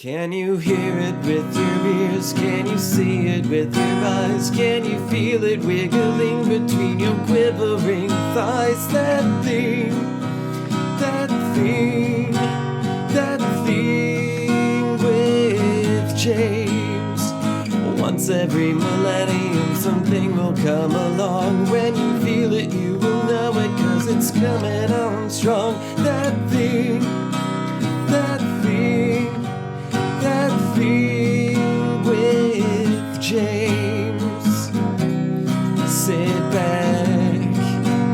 Can you hear it with your ears? Can you see it with your eyes? Can you feel it wiggling between your quivering thighs? That thing with James. Once every millennium something will come along. When you feel it you will know it, 'cause it's coming on strong. That thing with James. Sit back,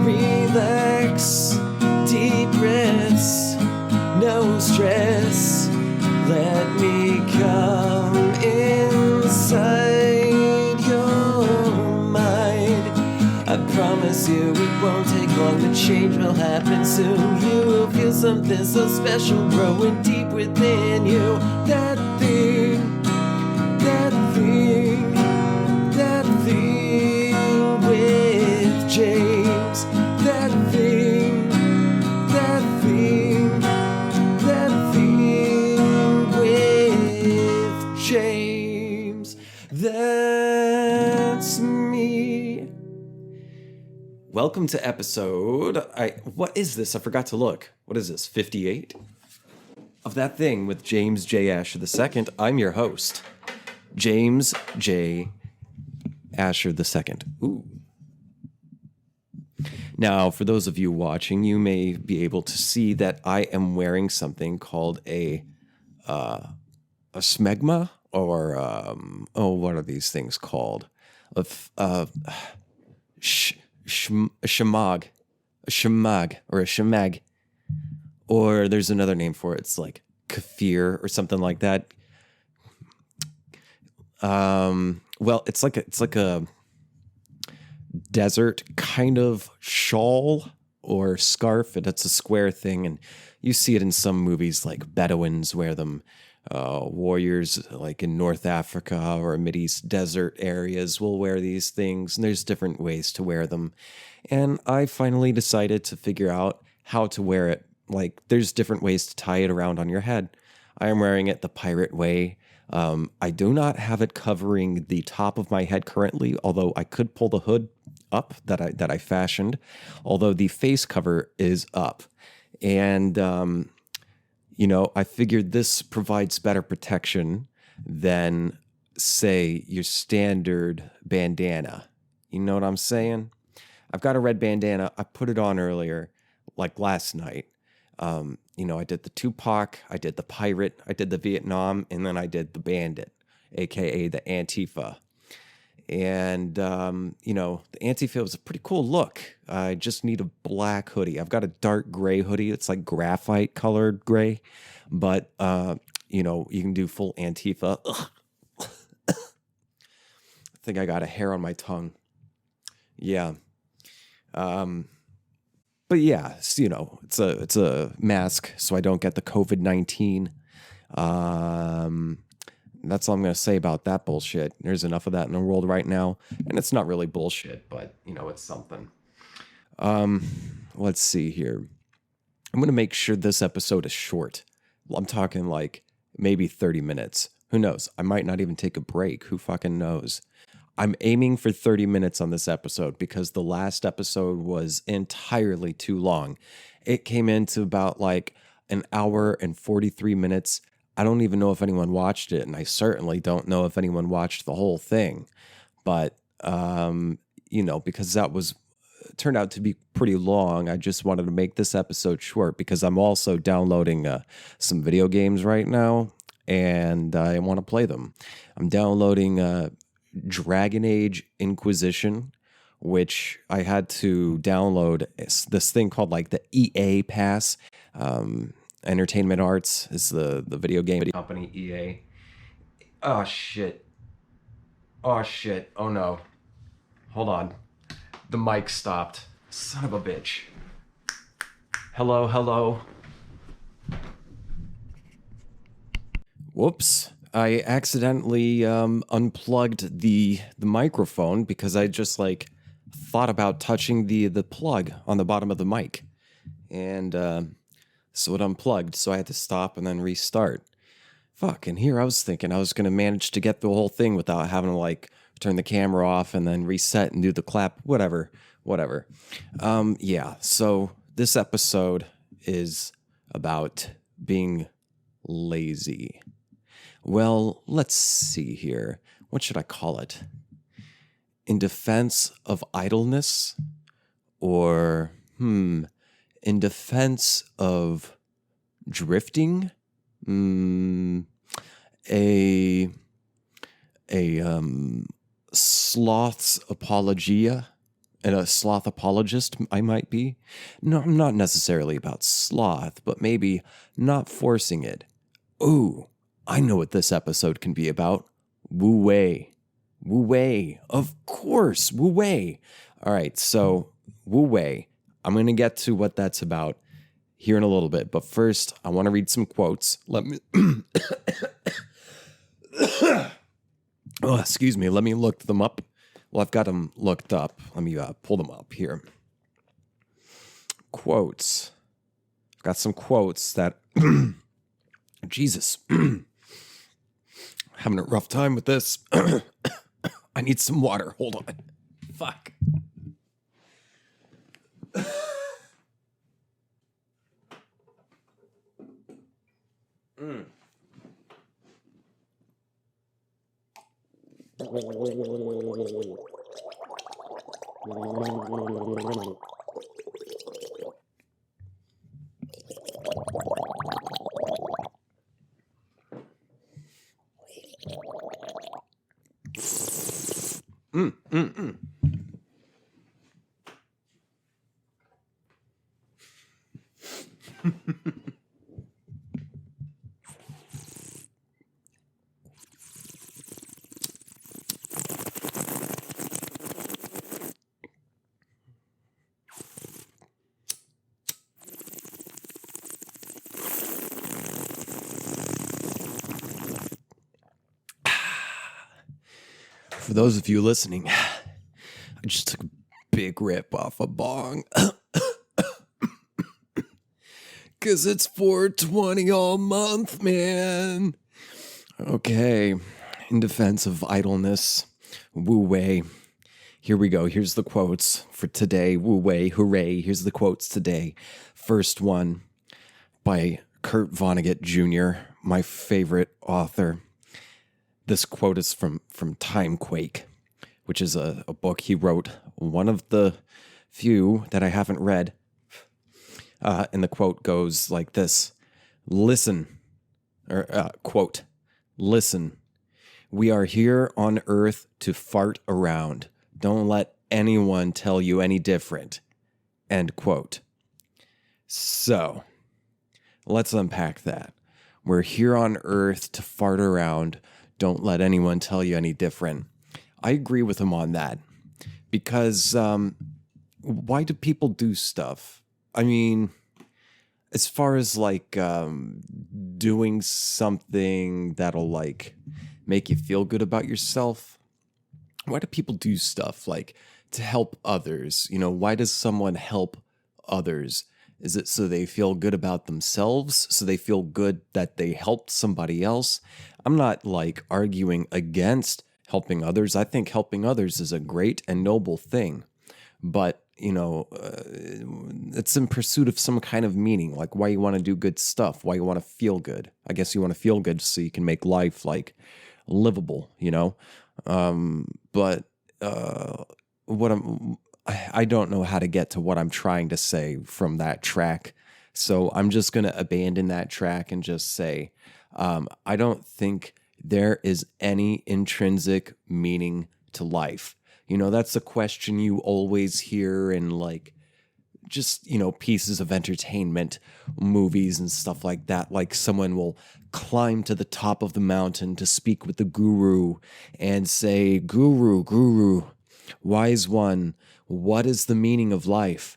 relax, deep breaths, no stress. Let me come inside your mind. I promise you it won't take long, the change will happen soon. You will feel something so special growing deep within you. That thing with James. That thing with James. That's me. Welcome to episode... what is this? I forgot to look. What is this? 58? Of That Thing with James J. Asher II. I'm your host, James J. Asher II. Ooh. Now, for those of you watching, you may be able to see that I am wearing something called a smegma, or what are these things called? A shamag, or a shamag, or there's another name for it. It's like kefir or something like that. Well, it's like a desert kind of shawl or scarf, and it's a square thing, and you see it in some movies, like Bedouins wear them. Warriors like in North Africa or Mideast desert areas will wear these things, and there's different ways to wear them. And I finally decided to figure out how to wear it. Like, there's different ways to tie it around on your head. I am wearing it the pirate way. I do not have it covering the top of my head currently, although I could pull the hood up that I fashioned, although the face cover is up. And, I figured this provides better protection than, say, your standard bandana. You know what I'm saying? I've got a red bandana. I put it on earlier, like last night. I did the Tupac, I did the pirate, I did the Vietnam, and then I did the bandit, aka the Antifa. And, the Antifa was a pretty cool look. I just need a black hoodie. I've got a dark gray hoodie. It's like graphite colored gray, but, you can do full Antifa. I think I got a hair on my tongue. Yeah. But yeah, it's a mask so I don't get the COVID-19. That's all I'm going to say about that bullshit. There's enough of that in the world right now, and it's not really bullshit, but it's something. Let's see here. I'm going to make sure this episode is short. I'm talking like maybe 30 minutes. Who knows? I might not even take a break. Who fucking knows? I'm aiming for 30 minutes on this episode because the last episode was entirely too long. It came into about like an hour and 43 minutes. I don't even know if anyone watched it, and I certainly don't know if anyone watched the whole thing. But, because that turned out to be pretty long, I just wanted to make this episode short because I'm also downloading some video games right now, and I want to play them. I'm downloading Dragon Age Inquisition, which I had to download this thing called like the EA Pass. Entertainment Arts is the video game company, EA. Oh shit. Oh no. Hold on. The mic stopped. Son of a bitch. Hello. Whoops. I accidentally unplugged the microphone because I just thought about touching the plug on the bottom of the mic. And so it unplugged, so I had to stop and then restart. Fuck, and here I was thinking I was going to manage to get the whole thing without having to like turn the camera off and then reset and do the clap, whatever. Yeah, so this episode is about being lazy. Well, let's see here. What should I call it? In defense of idleness? Or, in defense of drifting? A sloth's apologia and a sloth apologist I might be. No, I'm not necessarily about sloth, but maybe not forcing it. Ooh, I know what this episode can be about. Wu Wei. Wu Wei. Of course, Wu Wei. All right, so Wu Wei. I'm going to get to what that's about here in a little bit, but first, I want to read some quotes. Let me... excuse me, let me look them up. Well, I've got them looked up. Let me pull them up here. Quotes. I've got some quotes that... Jesus. Having a rough time with this. I need some water. Hold on. Fuck. For those of you listening, I just took a big rip off a bong. Cause it's 420 all month, man. Okay, in defense of idleness, Wu Wei. Here we go. Here's the quotes for today. Wu Wei, hooray. Here's the quotes today. First one by Kurt Vonnegut Jr., my favorite author. This quote is from Timequake, which is a book he wrote, one of the few that I haven't read. And the quote goes like this. Quote, listen, we are here on Earth to fart around. Don't let anyone tell you any different. End quote. So, let's unpack that. We're here on Earth to fart around. Don't let anyone tell you any different. I agree with him on that. Because why do people do stuff? I mean, as far as like doing something that'll like make you feel good about yourself, why do people do stuff like to help others? You know, why does someone help others? Is it so they feel good about themselves? So they feel good that they helped somebody else? I'm not like arguing against helping others. I think helping others is a great and noble thing. But, you know, it's in pursuit of some kind of meaning, like why you want to do good stuff, why you want to feel good. I guess you want to feel good so you can make life like livable, you know? But I don't know how to get to what I'm trying to say from that track. So I'm just going to abandon that track and just say, I don't think there is any intrinsic meaning to life. You know, that's a question you always hear in like just, you know, pieces of entertainment, movies and stuff like that. Like someone will climb to the top of the mountain to speak with the guru and say, Guru, wise one, what is the meaning of life?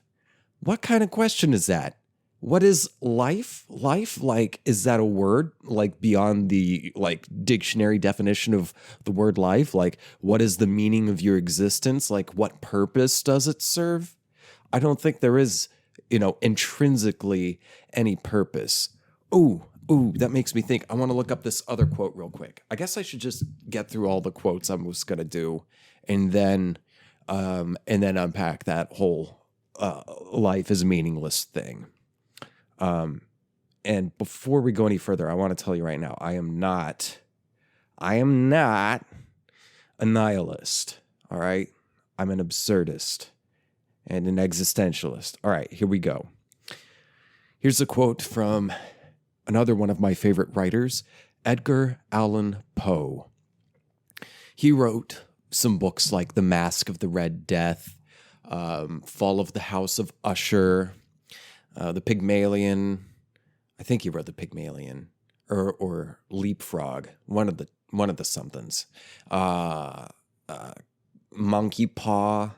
What kind of question is that? What is life? Life, like, is that a word, like, beyond the, like, dictionary definition of the word life? Like, what is the meaning of your existence? Like, what purpose does it serve? I don't think there is, you know, intrinsically any purpose. Ooh, Ooh, that makes me think. I want to look up this other quote real quick. I guess I should just get through all the quotes I was going to do, and then unpack that whole life is meaningless thing. And before we go any further, I want to tell you right now, I am not a nihilist. All right, I'm an absurdist and an existentialist. All right, here we go. Here's a quote from another one of my favorite writers, Edgar Allan Poe. He wrote some books like The Mask of the Red Death, Fall of the House of Usher, The Pygmalion. I think he wrote The Pygmalion or Leapfrog, one of the somethings. Monkey Paw,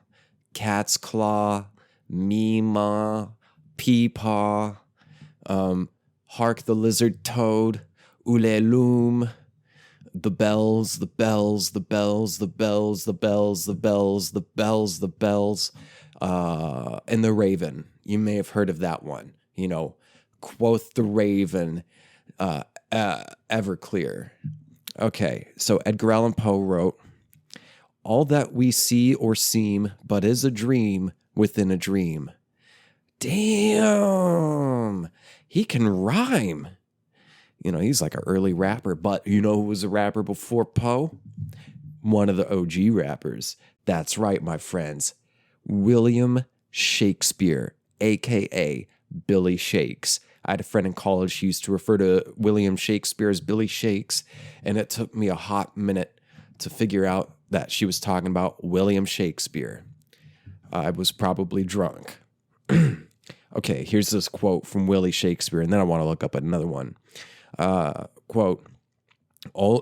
Cat's Claw, Mima, Peepaw, Hark the Lizard Toad, Ule-loom, the bells, the bells, the bells, the bells, the bells, the bells, the bells, the bells, and the Raven. You may have heard of that one. You know, quoth the Raven, Everclear. Okay, so Edgar Allan Poe wrote, all that we see or seem but is a dream within a dream. Damn, he can rhyme. You know, he's like an early rapper, but you know who was a rapper before Poe? One of the OG rappers. That's right, my friends. William Shakespeare, a.k.a. Billy Shakes. I had a friend in college who used to refer to William Shakespeare as Billy Shakes, and it took me a hot minute to figure out that she was talking about William Shakespeare. I was probably drunk. Okay, here's this quote from Willie Shakespeare, and then I want to look up another one. Quote,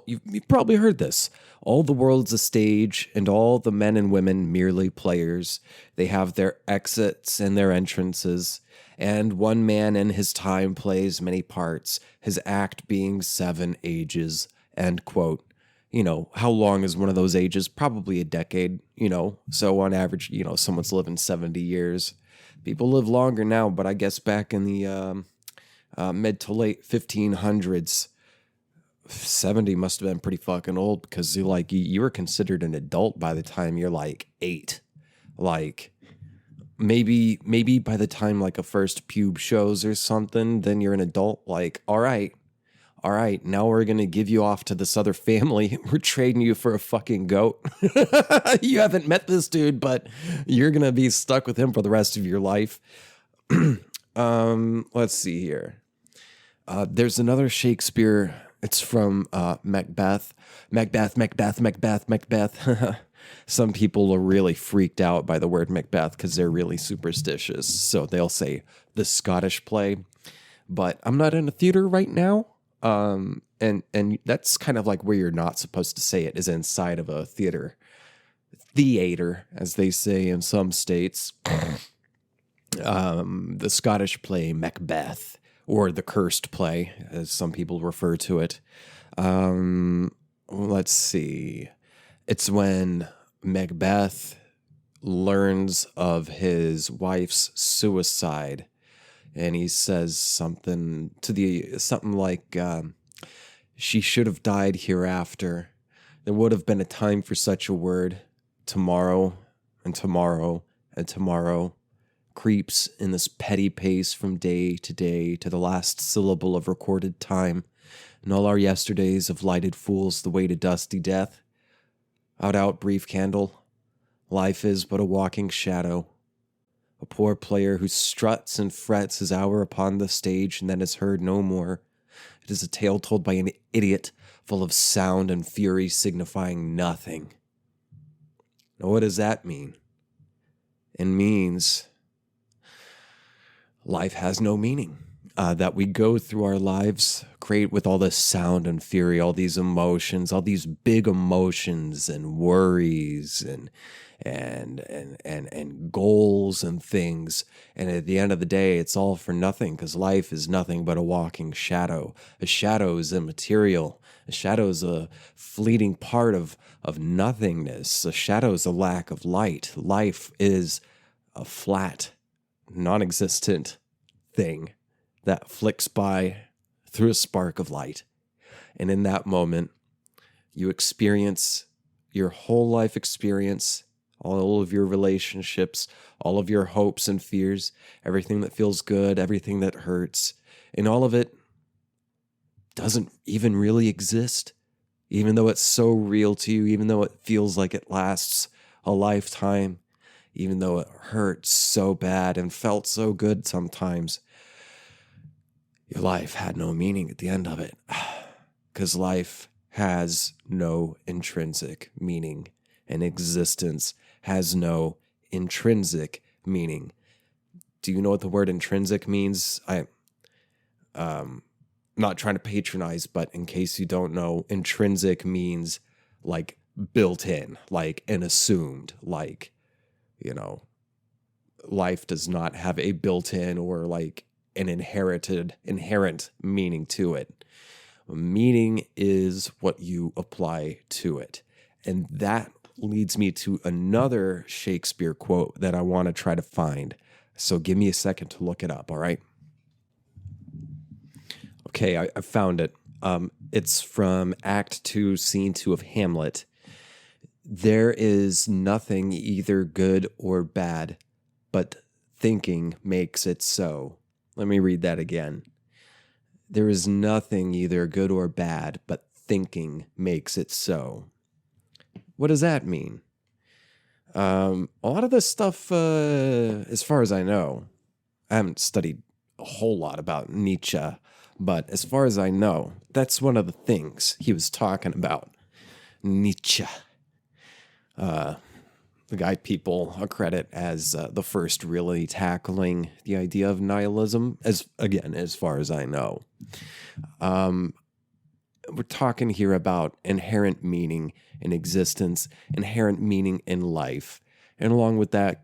you've probably heard this. All the world's a stage, and all the men and women merely players. They have their exits and their entrances, and one man in his time plays many parts, his act being 7 ages, end quote. You know, how long is one of those ages? Probably a decade, you know. So on average, you know, someone's living 70 years. People live longer now, but I guess back in the mid to late 1500s, 70 must have been pretty fucking old because you were considered an adult by the time you're like 8. Like maybe by the time like a first pube shows or something, then you're an adult. Like, all right, now we're going to give you off to this other family. We're trading you for a fucking goat. You haven't met this dude, but you're going to be stuck with him for the rest of your life. Let's see here. There's another Shakespeare. It's from Macbeth. Macbeth. Some people are really freaked out by the word Macbeth because they're really superstitious. So they'll say the Scottish play. But I'm not in a theater right now. And that's kind of like where you're not supposed to say it, is inside of a theater, as they say in some states. The Scottish play Macbeth, or the cursed play, as some people refer to it. Let's see. It's when Macbeth learns of his wife's suicide. And he says something like, she should have died hereafter. There would have been a time for such a word. Tomorrow and tomorrow and tomorrow creeps in this petty pace from day to day to the last syllable of recorded time. And all our yesterdays have lighted fools the way to dusty death. Out, brief candle. Life is but a walking shadow. A poor player who struts and frets his hour upon the stage and then is heard no more. It is a tale told by an idiot, full of sound and fury, signifying nothing. Now, what does that mean? It means life has no meaning. That we go through our lives, create with all this sound and fury, all these emotions, all these big emotions and worries and goals and things. And at the end of the day, it's all for nothing, because life is nothing but a walking shadow. A shadow is immaterial. A shadow is a fleeting part of nothingness. A shadow is a lack of light. Life is a flat, non-existent thing that flicks by through a spark of light. And in that moment, you experience your whole life experience, all of your relationships, all of your hopes and fears, everything that feels good, everything that hurts, and all of it doesn't even really exist, even though it's so real to you, even though it feels like it lasts a lifetime, even though it hurts so bad and felt so good sometimes. Your life had no meaning at the end of it, because life has no intrinsic meaning, and existence has no intrinsic meaning. Do you know what the word intrinsic means? I'm not trying to patronize, but in case you don't know, intrinsic means like built in, like an assumed, like, life does not have a built-in or like an inherent meaning to it. Meaning is what you apply to it. And that leads me to another Shakespeare quote that I want to try to find. So give me a second to look it up, all right? Okay, I found it. It's from Act 2, Scene 2 of Hamlet. There is nothing either good or bad, but thinking makes it so. Let me read that again. There is nothing either good or bad, but thinking makes it so. What does that mean? A lot of this stuff, as far as I know, I haven't studied a whole lot about Nietzsche, but as far as I know, that's one of the things he was talking about. Nietzsche. The guy people accredit as the first really tackling the idea of nihilism, as far as I know. We're talking here about inherent meaning in existence, inherent meaning in life. And along with that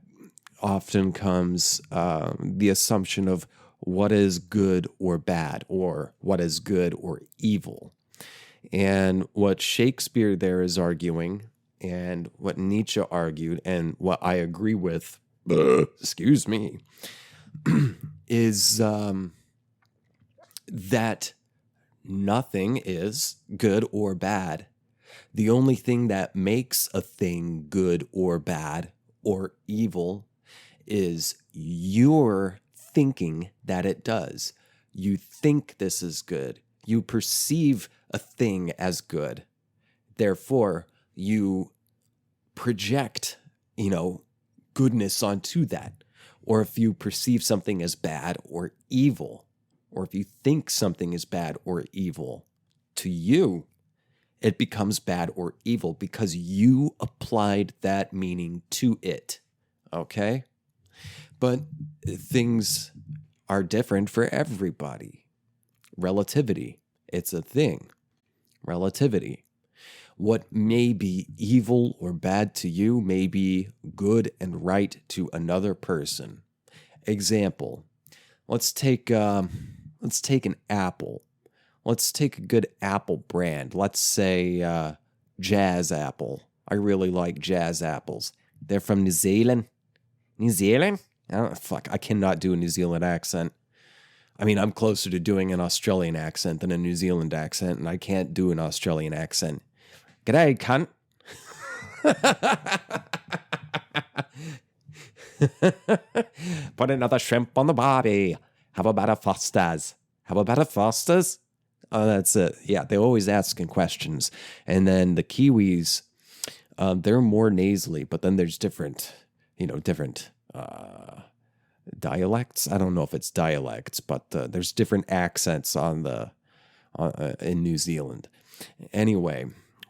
often comes the assumption of what is good or bad, or what is good or evil. And what Shakespeare there is arguing, and what Nietzsche argued, and what I agree with, excuse me, is that nothing is good or bad. The only thing that makes a thing good or bad or evil is your thinking that it does. You think this is good. You perceive a thing as good. Therefore, you project, goodness onto that. Or if you perceive something as bad or evil, or if you think something is bad or evil, to you, it becomes bad or evil because you applied that meaning to it. Okay? But things are different for everybody. Relativity, it's a thing. Relativity. What may be evil or bad to you may be good and right to another person. Example, let's take an apple. Let's take a good apple brand. Let's say Jazz Apple. I really like Jazz Apples. They're from New Zealand. New Zealand? I cannot do a New Zealand accent. I mean, I'm closer to doing an Australian accent than a New Zealand accent, and I can't do an Australian accent. G'day, cunt. Put another shrimp on the barbie. How about a Foster's? How about a Foster's? Oh, that's it. Yeah, they're always asking questions. And then the Kiwis, they're more nasally, but then there's different dialects. I don't know if it's dialects, but there's different accents in New Zealand. Anyway,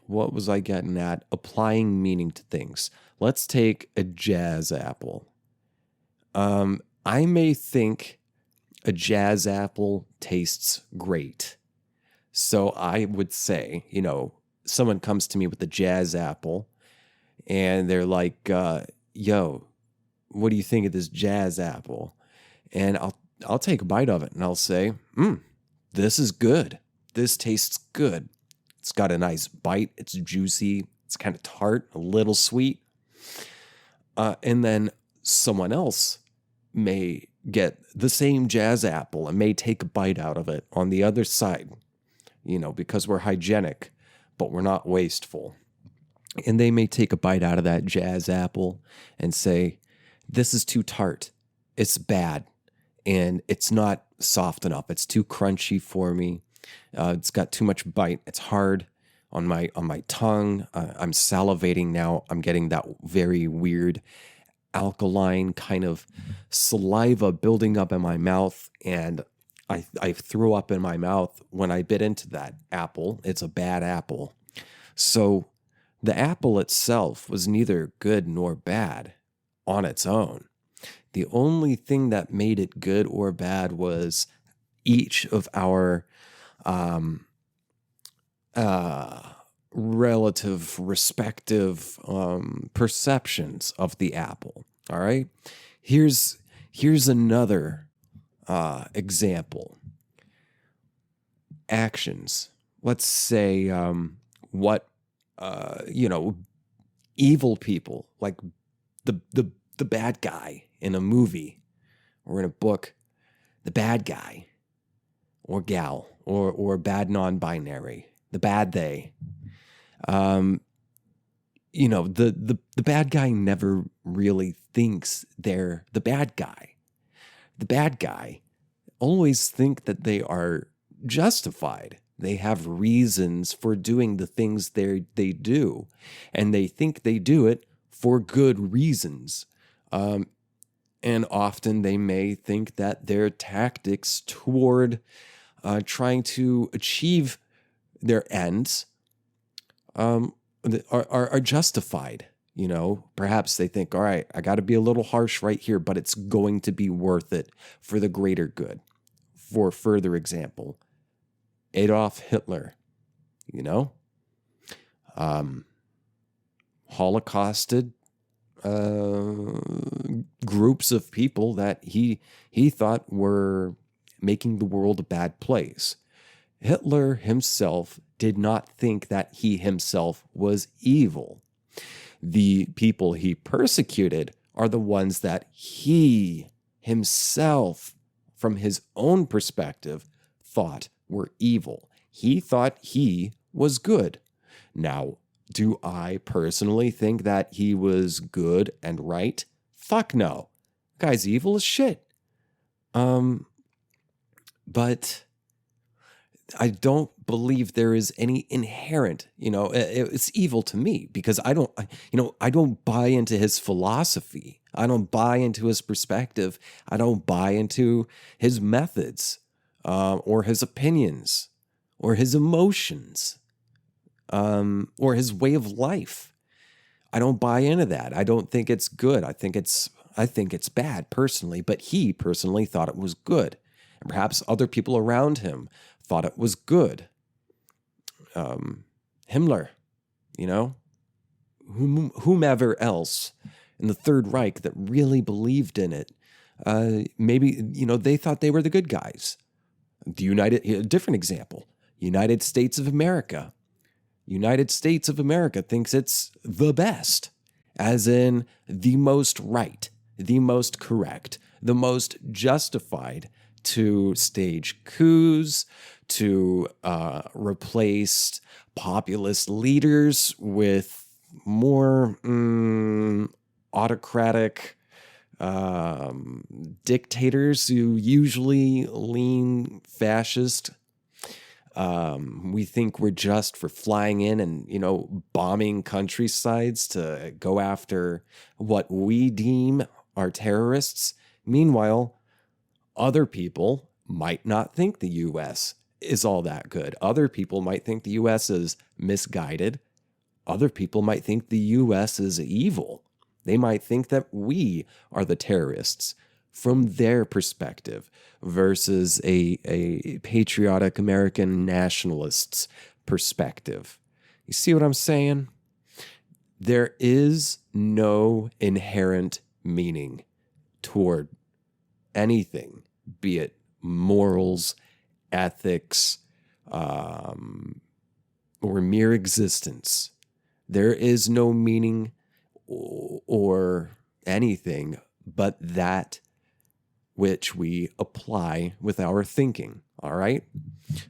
what was I getting at? Applying meaning to things. Let's take a Jazz Apple. I may think a Jazz Apple tastes great. So I would say, someone comes to me with a Jazz Apple and they're like, yo, what do you think of this Jazz Apple? And I'll take a bite of it and I'll say, this is good. This tastes good. It's got a nice bite. It's juicy. It's kind of tart, a little sweet. And then someone else may get the same jazz apple and may take a bite out of it on the other side, because we're hygienic, but we're not wasteful. And they may take a bite out of that jazz apple and say, this is too tart. It's bad. And it's not soft enough. It's too crunchy for me. It's got too much bite. It's hard on my tongue. I'm salivating now. I'm getting that very weird alkaline kind of saliva building up in my mouth. And I threw up in my mouth when I bit into that apple. It's a bad apple. So the apple itself was neither good nor bad on its own. The only thing that made it good or bad was each of our relative, respective perceptions of the apple. All right? Here's another example. Actions. Let's say what evil people, like the bad guy in a movie or in a book, the bad guy or gal or bad non-binary, the bad they. The bad guy never really thinks they're the bad guy. The bad guy always think that they are justified. They have reasons for doing the things they do, and they think they do it for good reasons. And often they may think that their tactics toward trying to achieve their ends are justified. Perhaps they think, all right, I got to be a little harsh right here, but it's going to be worth it for the greater good. For further example, Adolf Hitler, holocausted groups of people that he thought were making the world a bad place. Hitler himself did not think that he himself was evil. The people he persecuted are the ones that he himself, from his own perspective, thought were evil. He thought he was good. Now, do I personally think that he was good and right? Fuck no. Guy's evil as shit. But I don't believe there is any inherent, it's evil to me because I don't buy into his philosophy. I don't buy into his perspective. I don't buy into his methods, or his opinions, or his emotions, or his way of life. I don't buy into that. I don't think it's good. I think it's bad personally, but he personally thought it was good. And perhaps other people around him thought it was good. Himmler, whomever else in the Third Reich that really believed in it, maybe, they thought they were the good guys. A different example, United States of America. United States of America thinks it's the best, as in the most right, the most correct, the most justified to stage coups, to replace populist leaders with more autocratic dictators who usually lean fascist. We think we're just for flying in and, bombing countrysides to go after what we deem are terrorists. Meanwhile, other people might not think the U.S. is all that good. Other people might think the U.S. is misguided. Other people might think the U.S. is evil. They might think that we are the terrorists from their perspective versus a patriotic American nationalist's perspective. You see what I'm saying? There is no inherent meaning toward anything, be it morals, ethics, or mere existence. There is no meaning or anything but that which we apply with our thinking. All right.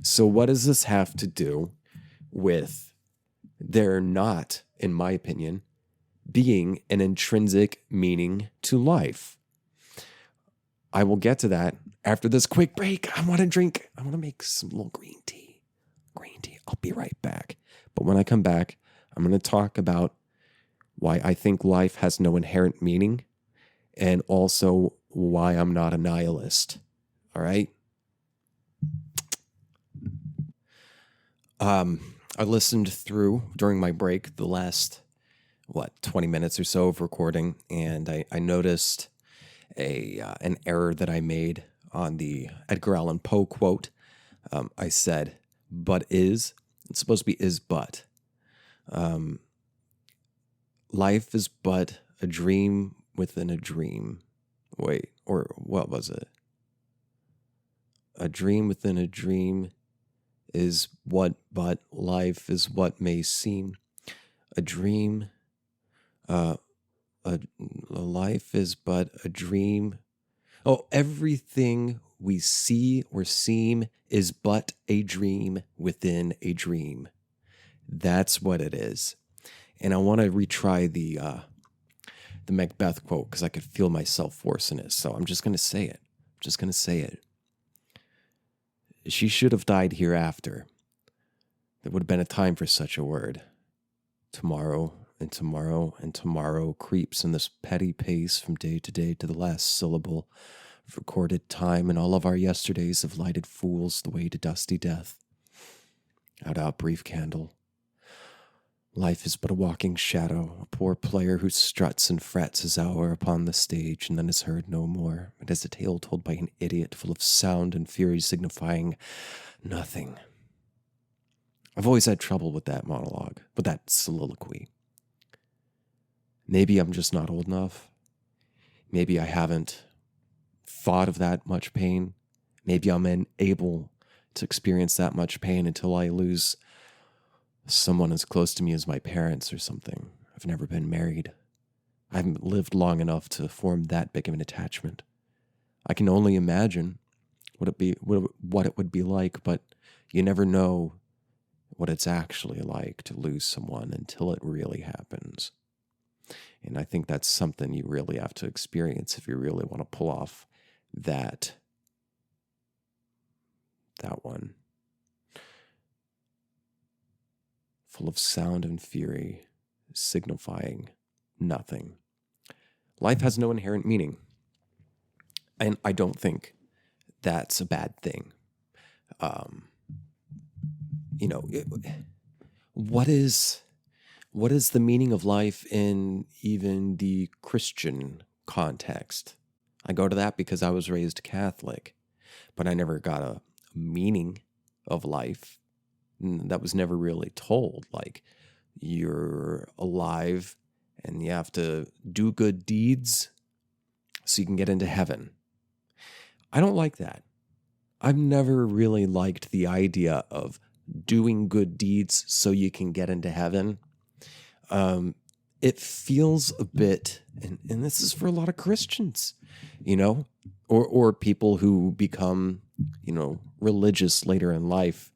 So, what does this have to do with there not, in my opinion, being an intrinsic meaning to life? I will get to that after this quick break. I want to make some little green tea. I'll be right back. But when I come back, I'm going to talk about why I think life has no inherent meaning and also why I'm not a nihilist. All right? I listened through during my break the last, 20 minutes or so of recording, and I noticed an error that I made on the Edgar Allan Poe quote. I said, but is. It's supposed to be is but. Life is but a dream within a dream. Wait, or what was it? A dream within a dream is what but life is what may seem. A dream, a life is but a dream. Oh, everything we see or seem is but a dream within a dream. That's what it is. And I want to retry the Macbeth quote because I could feel myself forcing it. So I'm just going to say it. She should have died hereafter. There would have been a time for such a word. Tomorrow and tomorrow and tomorrow creeps in this petty pace from day to day to the last syllable of recorded time, and all of our yesterdays have lighted fools the way to dusty death. Out, brief candle. Life is but a walking shadow, a poor player who struts and frets his hour upon the stage and then is heard no more. It is a tale told by an idiot, full of sound and fury, signifying nothing. I've always had trouble with that monologue, with that soliloquy. Maybe I'm just not old enough. Maybe I haven't thought of that much pain. Maybe I'm unable to experience that much pain until I lose someone as close to me as my parents or something. I've never been married. I haven't lived long enough to form that big of an attachment. I can only imagine what it would be like, but you never know what it's actually like to lose someone until it really happens. And I think that's something you really have to experience if you really want to pull off that one. Full of sound and fury, signifying nothing. Life has no inherent meaning. And I don't think that's a bad thing. What is the meaning of life in even the Christian context? I go to that because I was raised Catholic, but I never got a meaning of life. That was never really told. Like, you're alive and you have to do good deeds so you can get into heaven. I don't like that. I've never really liked the idea of doing good deeds so you can get into heaven. It feels a bit, and this is for a lot of Christians, or people who become, religious later in life.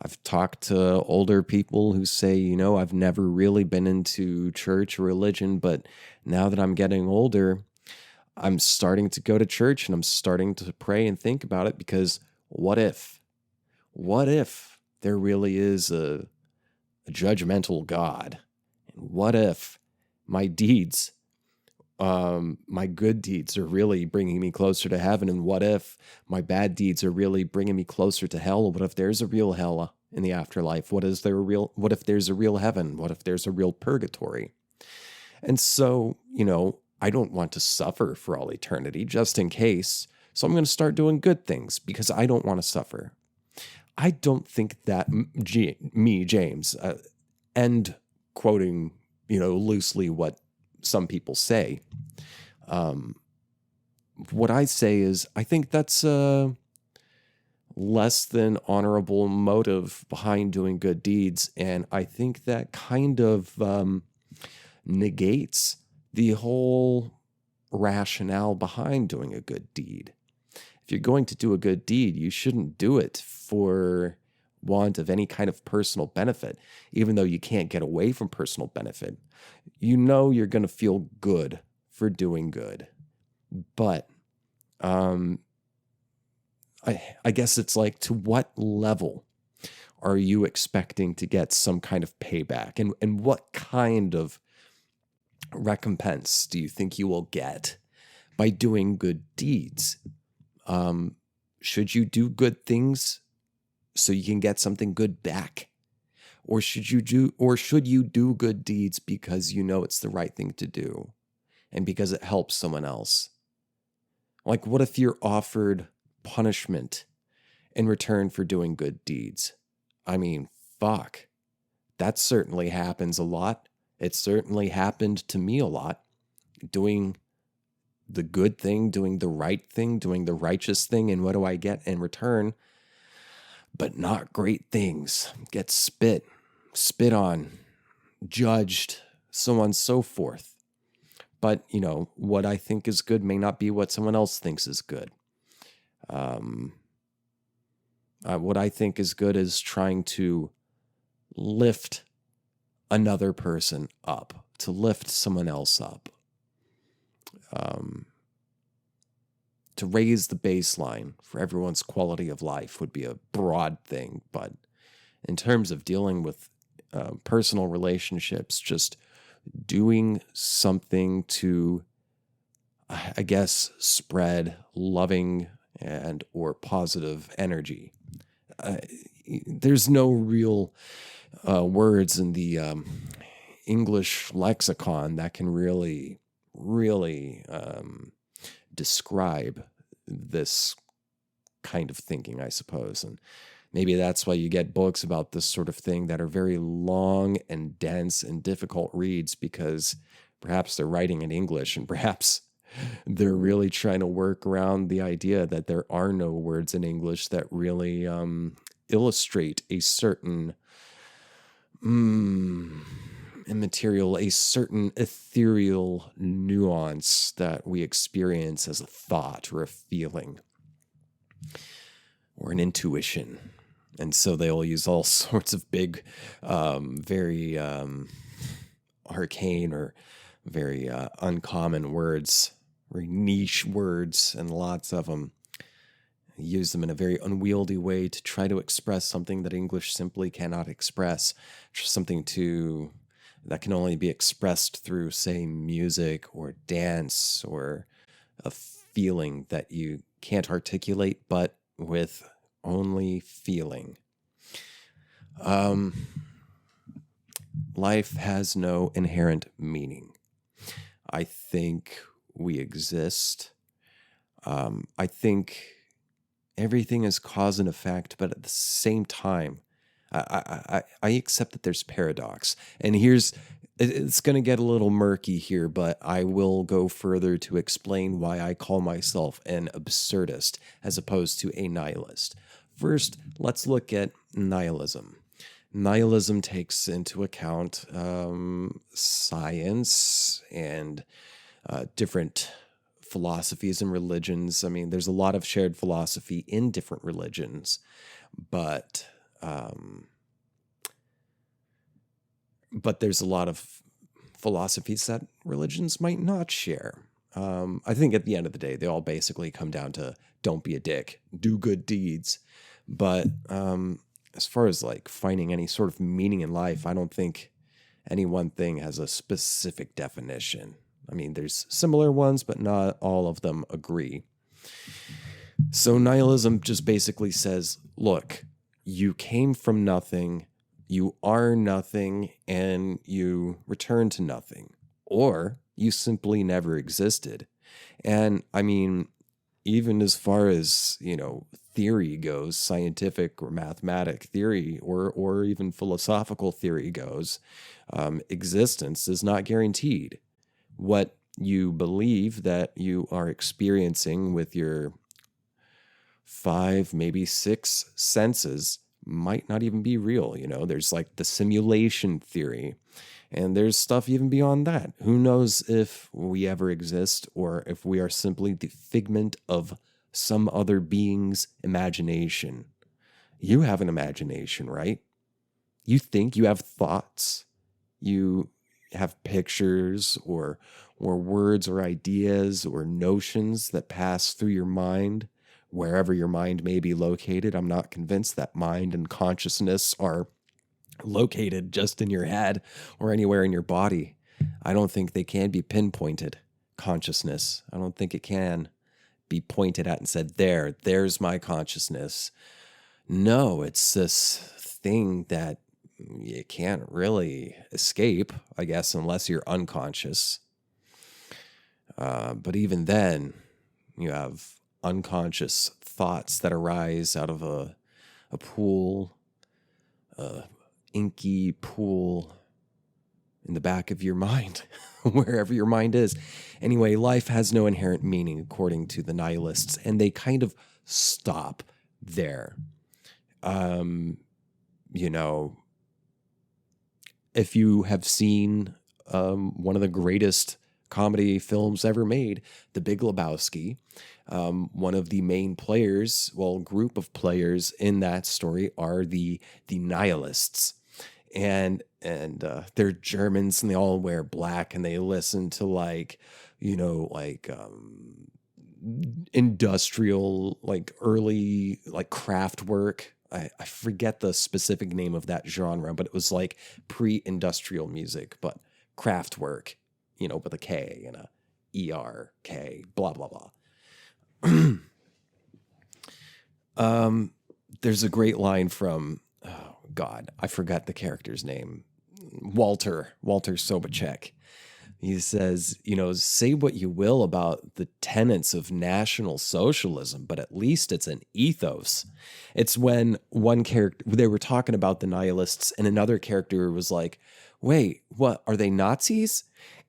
I've talked to older people who say, I've never really been into church or religion, but now that I'm getting older, I'm starting to go to church and I'm starting to pray and think about it, because what if there really is a judgmental God? And what if my deeds, my good deeds are really bringing me closer to heaven? And what if my bad deeds are really bringing me closer to hell? What if there's a real hell in the afterlife? What if there's a real heaven? What if there's a real purgatory? And so, I don't want to suffer for all eternity, just in case. So I'm going to start doing good things because I don't want to suffer. I don't think that James, and quoting, loosely what some people say. What I say is, I think that's a less than honorable motive behind doing good deeds. And I think that kind of negates the whole rationale behind doing a good deed. If you're going to do a good deed, you shouldn't do it for want of any kind of personal benefit, even though you can't get away from personal benefit. You know you're going to feel good for doing good. But I guess it's like, to what level are you expecting to get some kind of payback? And what kind of recompense do you think you will get by doing good deeds? Should you do good things so you can get something good back? Or should you do good deeds because you know it's the right thing to do and because it helps someone else? Like, what if you're offered punishment in return for doing good deeds? I mean, fuck. That certainly happens a lot. It certainly happened to me a lot. Doing the good thing, doing the right thing, doing the righteous thing, and what do I get in return? But not great things. Get spit on, judged, so on and so forth. But, what I think is good may not be what someone else thinks is good. What I think is good is trying to lift another person up, to lift someone else up, to raise the baseline for everyone's quality of life would be a broad thing. But in terms of dealing with personal relationships, just doing something to, I guess, spread loving and or positive energy. There's no real words in the English lexicon that can really describe this kind of thinking, I suppose. And maybe that's why you get books about this sort of thing that are very long and dense and difficult reads, because perhaps they're writing in English and perhaps they're really trying to work around the idea that there are no words in English that really illustrate a certain immaterial, a certain ethereal nuance that we experience as a thought or a feeling or an intuition. And so they'll use all sorts of big, very arcane or very uncommon words, very niche words, and lots of them. Use them in a very unwieldy way to try to express something that English simply cannot express, something that can only be expressed through, say, music or dance or a feeling that you can't articulate, but with only feeling. Life has no inherent meaning. I think we exist. I think everything is cause and effect, but at the same time, I accept that there's paradox. And it's going to get a little murky here, but I will go further to explain why I call myself an absurdist as opposed to a nihilist. First, let's look at nihilism. Nihilism takes into account science and different philosophies and religions. I mean, there's a lot of shared philosophy in different religions, but there's a lot of philosophies that religions might not share. I think at the end of the day, they all basically come down to don't be a dick, do good deeds. But as far as like finding any sort of meaning in life, I don't think any one thing has a specific definition. I mean, there's similar ones, but not all of them agree. So nihilism just basically says, look, you came from nothing, you are nothing, and you return to nothing. Or you simply never existed. And I mean, even as far as, theory goes, scientific or mathematic theory, or even philosophical theory goes, existence is not guaranteed. What you believe that you are experiencing with your 5, maybe 6 senses might not even be real. There's like the simulation theory. And there's stuff even beyond that. Who knows if we ever exist or if we are simply the figment of some other being's imagination. You have an imagination, right? You think, you have thoughts, you have pictures or words or ideas or notions that pass through your mind, wherever your mind may be located. I'm not convinced that mind and consciousness are located just in your head or anywhere in your body. I don't think they can be pinpointed. Consciousness, I don't think it can be pointed at and said, there's my consciousness. No, it's this thing that you can't really escape, I guess, unless you're unconscious. But even then, you have unconscious thoughts that arise out of a pool, inky pool in the back of your mind, wherever your mind is. Anyway, life has no inherent meaning, according to the Nihilists, and they kind of stop there. If you have seen one of the greatest comedy films ever made, The Big Lebowski, one of the main players, group of players in that story are the Nihilists. And they're Germans and they all wear black and they listen to industrial, early, craft work. I forget the specific name of that genre, but it was like pre-industrial music, but craft work, with a K and a ERK, blah, blah, blah. There's a great line from, oh God, I forgot the character's name. Walter Sobchak. He says, say what you will about the tenets of National Socialism, but at least it's an ethos. It's when one character, they were talking about the Nihilists, and another character was like, wait, what, are they Nazis?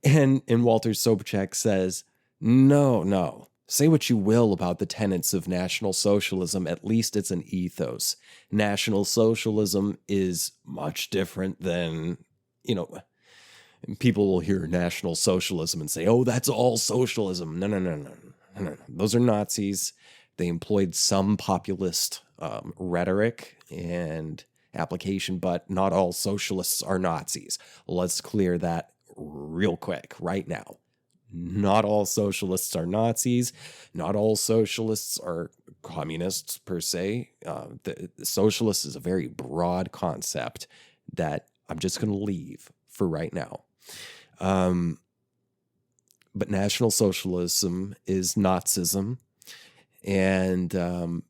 And Walter Sobchak says, no. Say what you will about the tenets of National Socialism, at least it's an ethos. National Socialism is much different than, people will hear National Socialism and say, oh, that's all socialism. No. Those are Nazis. They employed some populist rhetoric and application, but not all socialists are Nazis. Let's clear that real quick right now. Not all socialists are Nazis. Not all socialists are communists per se. The socialist is a very broad concept that I'm just going to leave for right now. But National Socialism is Nazism, and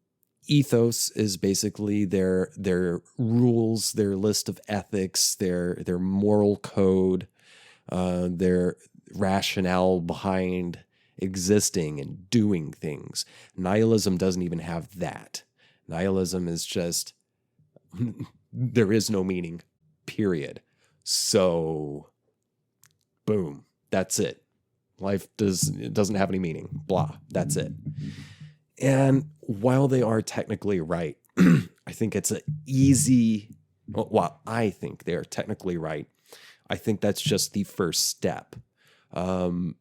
ethos is basically their rules, their list of ethics, their moral code, their rationale behind existing and doing things. Nihilism doesn't even have that. Nihilism is just there is no meaning, period. So, boom, that's it. Life doesn't have any meaning. Blah, that's it. And while they are technically right, I think it's I think they're technically right. I think that's just the first step.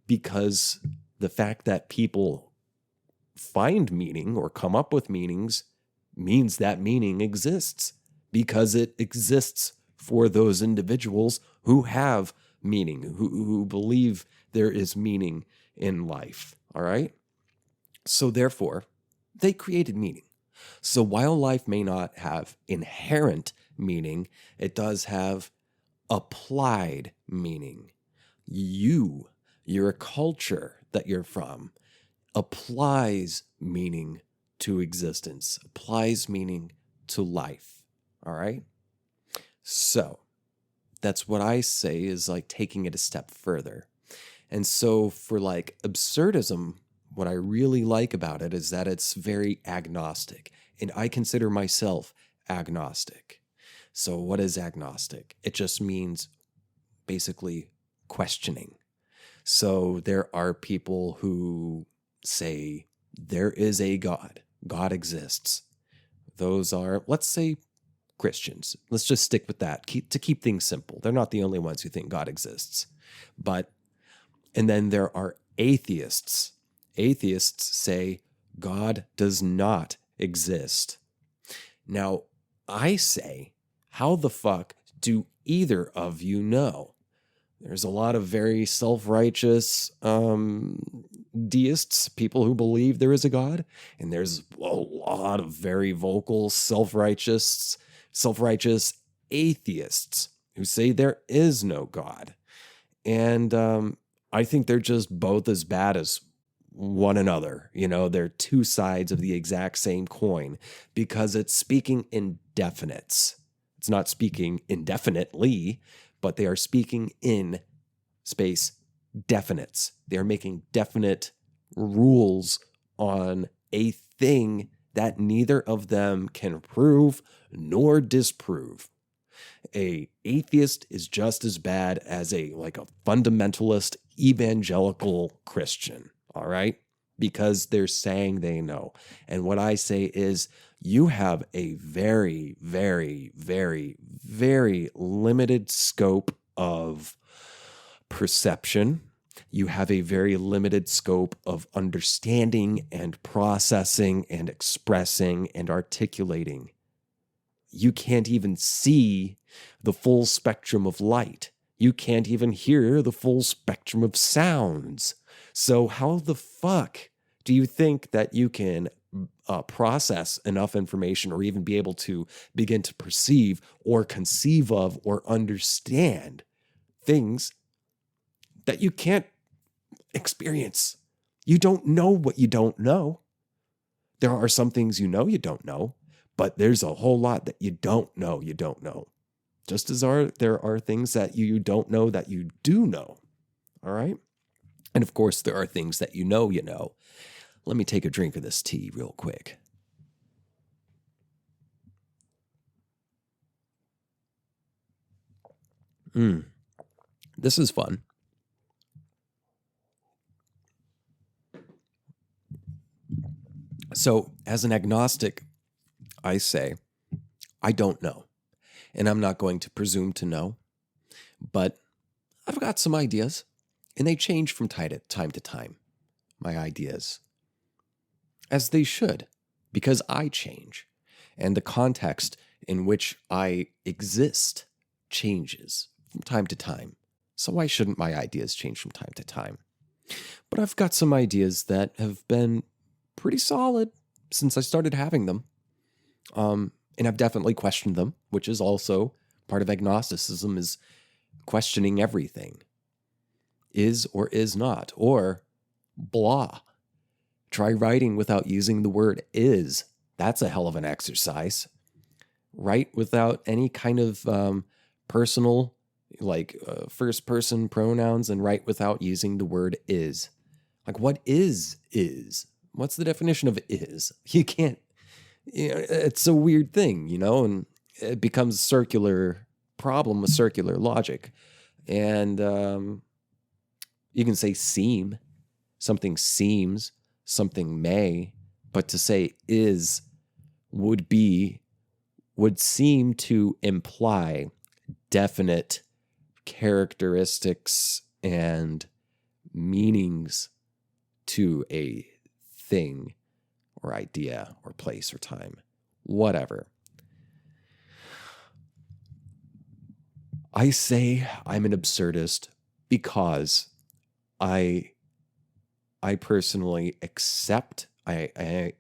Because the fact that people find meaning or come up with meanings means that meaning exists, because it exists for those individuals who have meaning, who believe there is meaning in life. All right. So therefore, they created meaning. So while life may not have inherent meaning, it does have applied meaning. Your culture that you're from applies meaning to existence, applies meaning to life. All right. So that's what I say is taking it a step further. And so for absurdism, what I really like about it is that it's very agnostic, and I consider myself agnostic. So what is agnostic? It just means basically questioning. So there are people who say there is a God. God exists. Those are, let's say, Christians. Let's just stick with that to keep things simple. They're not the only ones who think God exists. And then there are atheists. Atheists say God does not exist. Now, I say, how the fuck do either of you know? There's a lot of very self-righteous deists, people who believe there is a God, and there's a lot of very vocal self-righteous atheists who say there is no God. And I think they're just both as bad as one another. They're two sides of the exact same coin because it's speaking in definites. It's not speaking indefinitely, but they are speaking in space definites. They are making definite rules on a thing that neither of them can prove nor disprove. A atheist is just as bad as a fundamentalist evangelical Christian, all right? Because they're saying they know. And what I say is you have a very, very, very, very limited scope of perception. You have a very limited scope of understanding and processing and expressing and articulating. You can't even see the full spectrum of light. You can't even hear the full spectrum of sounds. So how the fuck do you think that you can process enough information or even be able to begin to perceive or conceive of or understand things that you can't experience? You don't know what you don't know. There are some things you don't know, but there's a whole lot that you don't know. Just as there are things that you don't know that you do know. All right? And of course, there are things that you know. Let me take a drink of this tea real quick. This is fun. So, as an agnostic, I say, I don't know. And I'm not going to presume to know. But I've got some ideas. And they change from time to time. My ideas. As they should. Because I change. And the context in which I exist changes from time to time. So why shouldn't my ideas change from time to time? But I've got some ideas that have been pretty solid since I started having them. And I've definitely questioned them, which is also part of agnosticism, is questioning everything. Is or is not, or blah. Try writing without using the word is. That's a hell of an exercise. Write without any kind of personal, first person pronouns, and write without using the word is. What is? What's the definition of is? You can't, it's a weird thing, and it becomes a circular problem with circular logic. And you can say seem, something seems, something may, but to say is would seem to imply definite characteristics and meanings to a thing or idea or place or time, whatever. I say I'm an absurdist because I personally accept, I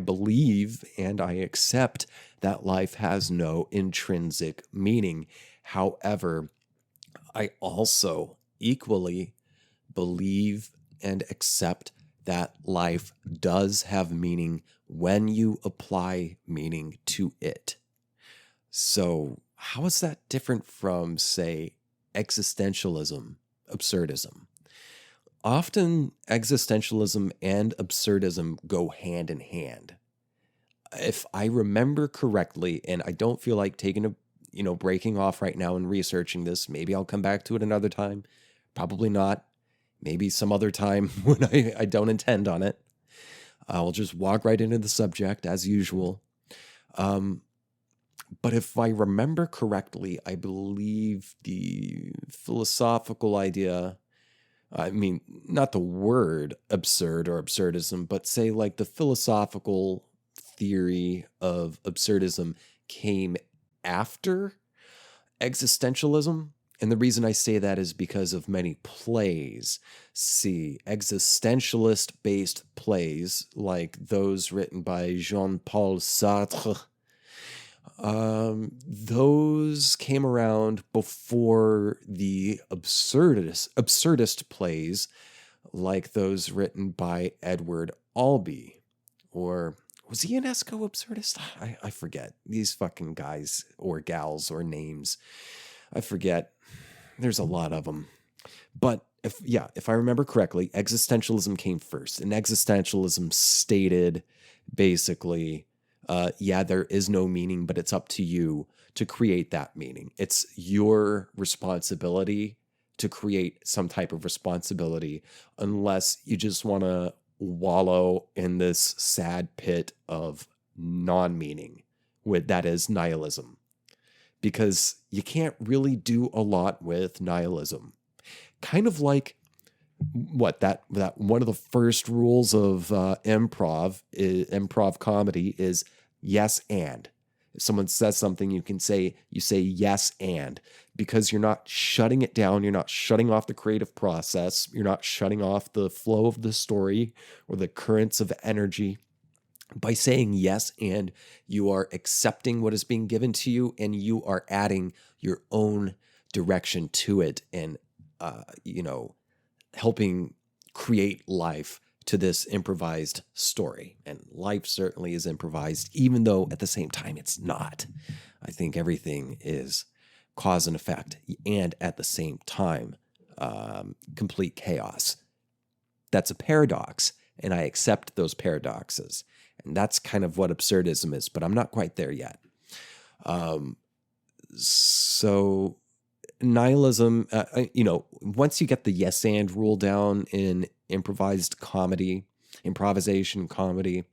believe and I accept that life has no intrinsic meaning. However, I also equally believe and accept that life does have meaning when you apply meaning to it. So how is that different from, say, existentialism, absurdism? Often existentialism and absurdism go hand in hand. If I remember correctly, and I don't feel like breaking off right now and researching this, maybe I'll come back to it another time. Probably not. Maybe some other time when I don't intend on it. I'll just walk right into the subject as usual. But if I remember correctly, I believe the philosophical idea, I mean, not the word absurd or absurdism, but say like the philosophical theory of absurdism came after existentialism. And the reason I say that is because of many plays. See, existentialist based plays like those written by Jean-Paul Sartre, those came around before the absurdist plays like those written by Edward Albee. Or was he an Esco absurdist? I forget. These fucking guys or gals or names. I forget. There's a lot of them. But if I remember correctly, existentialism came first. And existentialism stated basically, there is no meaning, but it's up to you to create that meaning. It's your responsibility to create some type of responsibility, unless you just want to wallow in this sad pit of non-meaning, that is nihilism. Because you can't really do a lot with nihilism. Kind of like that one of the first rules of improv comedy is yes and. If someone says something, you say yes and, because you're not shutting it down, you're not shutting off the creative process, you're not shutting off the flow of the story or the currents of energy. By saying yes and, you are accepting what is being given to you, and you are adding your own direction to it, and helping create life to this improvised story. And life certainly is improvised, even though at the same time it's not. I think everything is cause and effect, and at the same time, complete chaos. That's a paradox, and I accept those paradoxes. And that's kind of what absurdism is, but I'm not quite there yet. So nihilism, once you get the yes and rule down in improvisation comedy,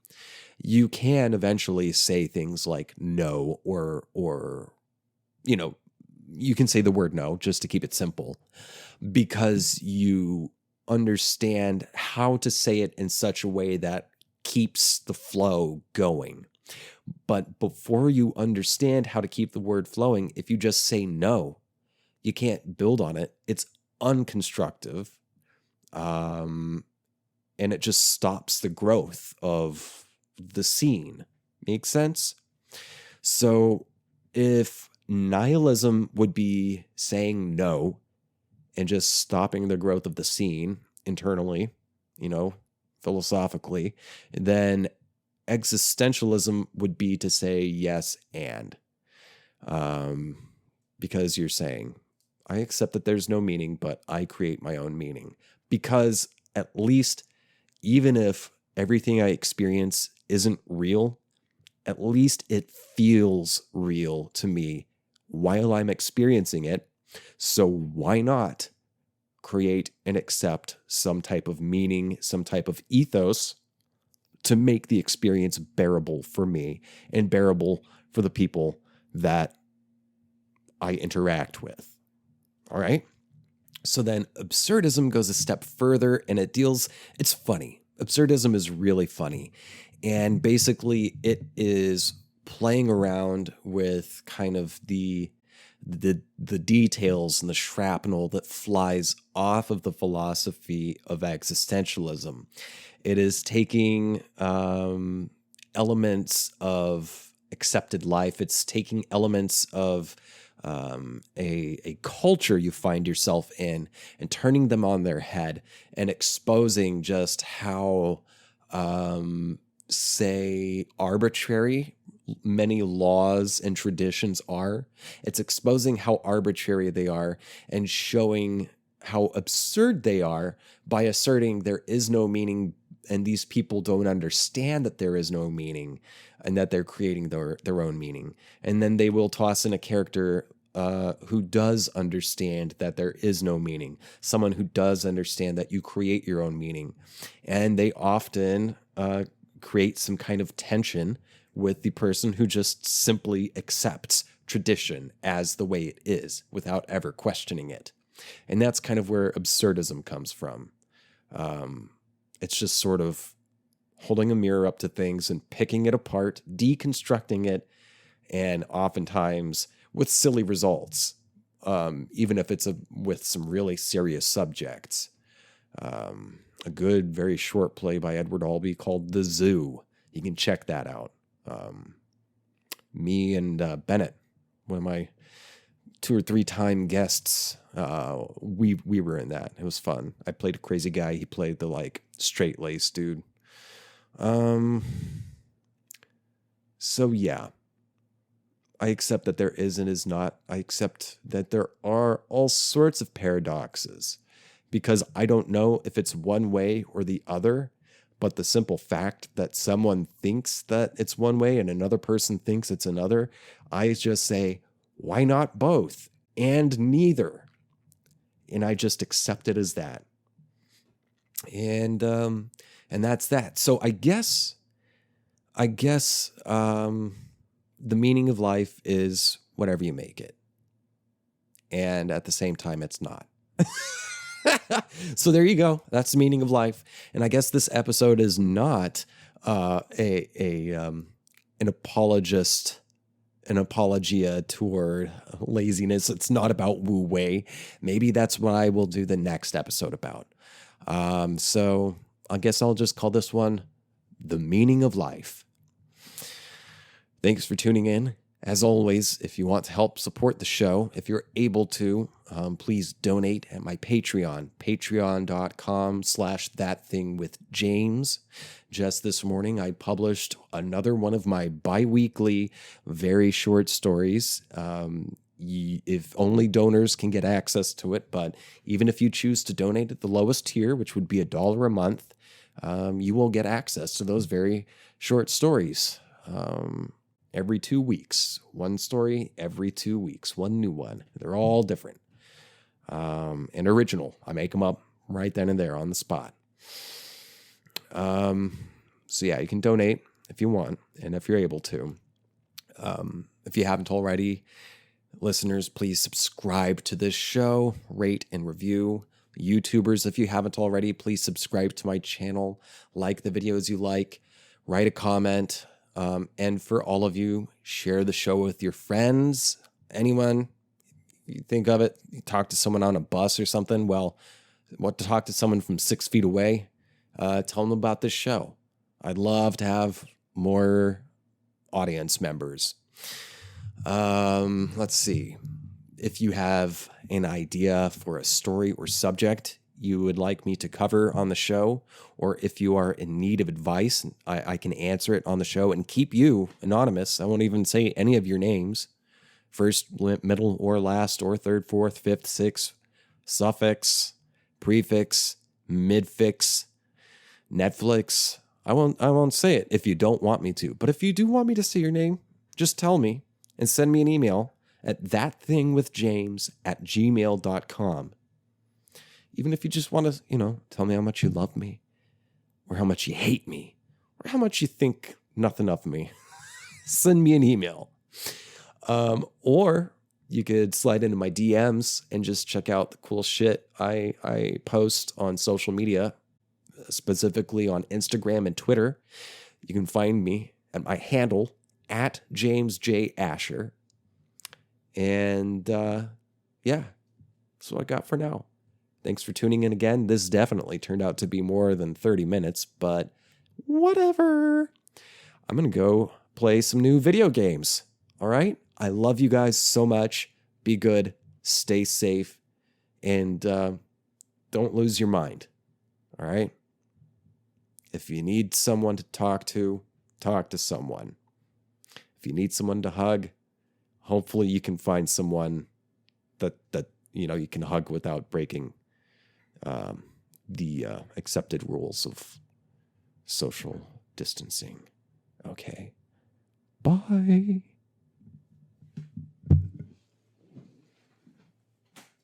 you can eventually say things like no, or you can say the word no just to keep it simple, because you understand how to say it in such a way that keeps the flow going. But before you understand how to keep the word flowing, if you just say no, you can't build on it. It's unconstructive. And it just stops the growth of the scene. Make sense? So if nihilism would be saying no and just stopping the growth of the scene internally, philosophically, then existentialism would be to say yes and. Because you're saying, I accept that there's no meaning, but I create my own meaning. Because at least, even if everything I experience isn't real, at least it feels real to me while I'm experiencing it. So why not create and accept some type of meaning, some type of ethos to make the experience bearable for me and bearable for the people that I interact with. All right? So then absurdism goes a step further, and it's funny. Absurdism is really funny. And basically it is playing around with kind of the details and the shrapnel that flies off of the philosophy of existentialism. It is taking elements of accepted life. It's taking elements of a culture you find yourself in and turning them on their head and exposing just how, say, arbitrary many laws and traditions are. It's exposing how arbitrary they are and showing how absurd they are by asserting there is no meaning, and these people don't understand that there is no meaning and that they're creating their own meaning. And then they will toss in a character who does understand that there is no meaning, someone who does understand that you create your own meaning. And they often create some kind of tension with the person who just simply accepts tradition as the way it is without ever questioning it. And that's kind of where absurdism comes from. It's just sort of holding a mirror up to things and picking it apart, deconstructing it, and oftentimes with silly results, even if it's with some really serious subjects. A good, very short play by Edward Albee called The Zoo. You can check that out. Me and Bennett, one of my 2 or 3 time guests, we were in that. It was fun. I played a crazy guy. He played the like straight-laced dude. So yeah, I accept that there is and is not. I accept that there are all sorts of paradoxes because I don't know if it's one way or the other, but the simple fact that someone thinks that it's one way and another person thinks it's another, I just say, why not both and neither? And I just accept it as that. And that's that. So I guess the meaning of life is whatever you make it. And at the same time, it's not. So there you go. That's the meaning of life. And I guess this episode is not an apologia toward laziness. It's not about Wu Wei. Maybe that's what I will do the next episode about. So I guess I'll just call this one The Meaning of Life. Thanks for tuning in. As always, if you want to help support the show, if you're able to, please donate at my Patreon, patreon.com/thatthingwithjames. Just this morning, I published another one of my bi-weekly, very short stories. If only donors can get access to it, but even if you choose to donate at the lowest tier, which would be $1 a month, you will get access to those very short stories. Every 2 weeks, one story every 2 weeks, one new one. They're all different and original. I make them up right then and there on the spot. So yeah, you can donate if you want and if you're able to. If you haven't already, listeners, please subscribe to this show, rate and review. YouTubers, if you haven't already, please subscribe to my channel, like the videos you like, write a comment. And for all of you, share the show with your friends. Anyone you think of it, you talk to someone on a bus or something. Well, what to talk to someone from 6 feet away? Tell them about this show. I'd love to have more audience members. Let's see. If you have an idea for a story or subject you would like me to cover on the show, or if you are in need of advice, I can answer it on the show and keep you anonymous. I won't even say any of your names. First, middle, or last, or third, fourth, fifth, sixth, suffix, prefix, midfix, Netflix. I won't say it if you don't want me to. But if you do want me to say your name, just tell me and send me an email at thatthingwithjames@gmail.com. Even if you just want to, tell me how much you love me, or how much you hate me, or how much you think nothing of me, send me an email. Or you could slide into my DMs and just check out the cool shit I post on social media, specifically on Instagram and Twitter. You can find me at my handle, at James J. Asher. And yeah, that's what I got for now. Thanks for tuning in again. This definitely turned out to be more than 30 minutes, but whatever. I'm going to go play some new video games. All right? I love you guys so much. Be good, stay safe, and don't lose your mind. All right? If you need someone to talk to someone. If you need someone to hug, hopefully you can find someone that you can hug without breaking the accepted rules of social distancing. Okay. Bye.